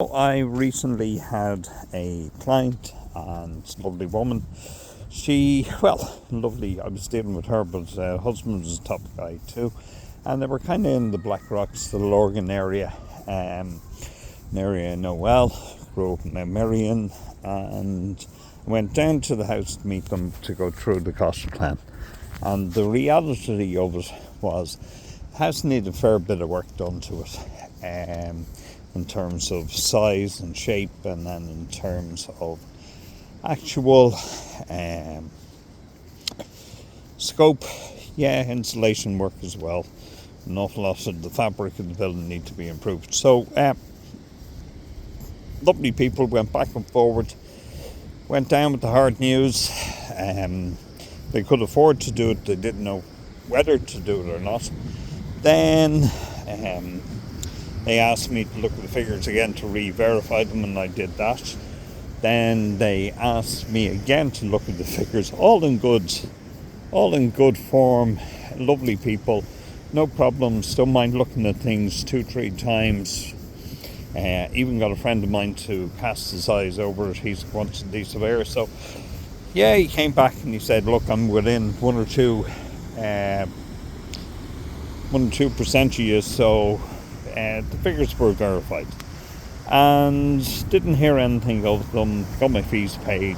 I recently had a client, and lovely woman. Lovely. I was dealing with her, but her husband was a top guy too, and they were kind of in the Black Rocks, the Lorgan area, an area I know well. Grew up in Mount Marion, and went down to the house to meet them to go through the cost plan. And the reality of it was, the house needed a fair bit of work done to it. In terms of size and shape, and then in terms of actual scope, insulation work as well. An awful lot of the fabric of the building need to be improved. So lovely people, went back and forward, went down with the hard news. They could afford to do it, they didn't know whether to do it or not. Then they asked me to look at the figures again to re-verify them, and I did that. Then they asked me again to look at the figures, all in good form. Lovely people, no problems, don't mind looking at things 2-3 times. Even got a friend of mine to cast his eyes over it. He's quantity surveyor. So he came back and he said, look, I'm within 1 or 2% of you. So the figures were verified, and didn't hear anything of them. Got my fees paid,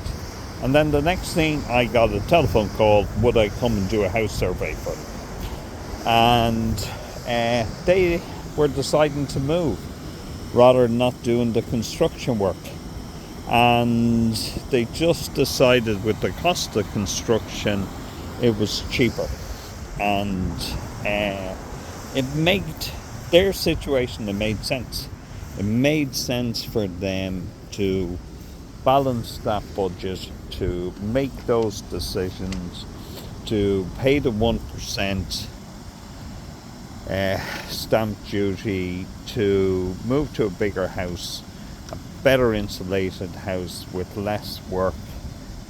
and then the next thing, I got a telephone call, would I come and do a house survey for them? And they were deciding to move rather than not doing the construction work, and they just decided with the cost of construction it was cheaper, and it made their situation, it made sense. It made sense for them to balance that budget, to make those decisions, to pay the 1% stamp duty, to move to a bigger house, a better insulated house with less work,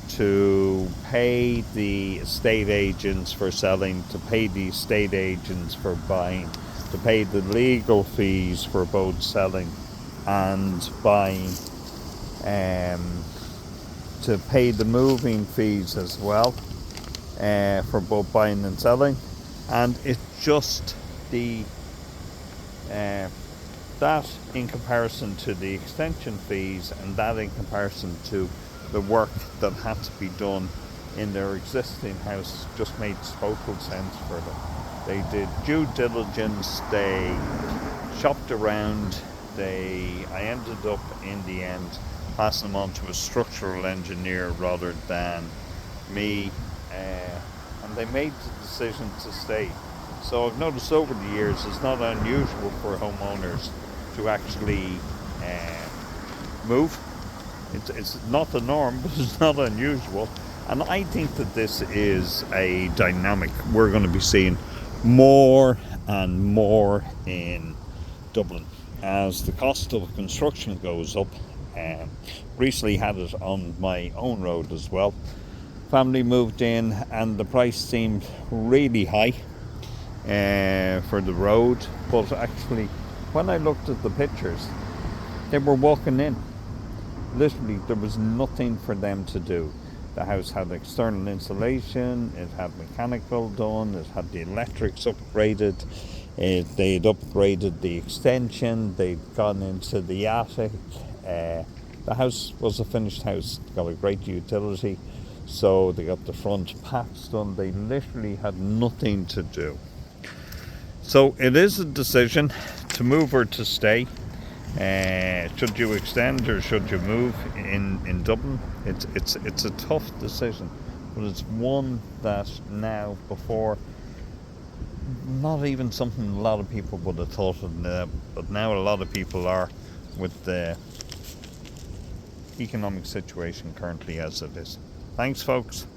to pay the estate agents for selling, to pay the estate agents for buying, to pay the legal fees for both selling and buying, to pay the moving fees as well, for both buying and selling. And it's just that in comparison to the extension fees, and that in comparison to the work that had to be done in their existing house, just made total sense for them. They did due diligence, they shopped around, I ended up in the end passing them on to a structural engineer rather than me, and they made the decision to stay. So I've noticed over the years, it's not unusual for homeowners to actually move. It's not the norm, but it's not unusual. And I think that this is a dynamic we're going to be seeing more and more in Dublin as the cost of construction goes up. Recently had it on my own road as well. Family moved in and the price seemed really high for the road, but actually when I looked at the pictures, they were walking in. Literally, there was nothing for them to do. The house had external insulation, it had mechanical done, it had the electrics upgraded, they'd upgraded the extension, they'd gone into the attic. The house was a finished house, got a great utility, so they got the front packs done. They literally had nothing to do. So it is a decision to move or to stay. Should you extend or should you move in Dublin? It's a tough decision, but it's one that now, before, not even something a lot of people would have thought of, but now a lot of people are, with the economic situation currently as it is. Thanks, folks.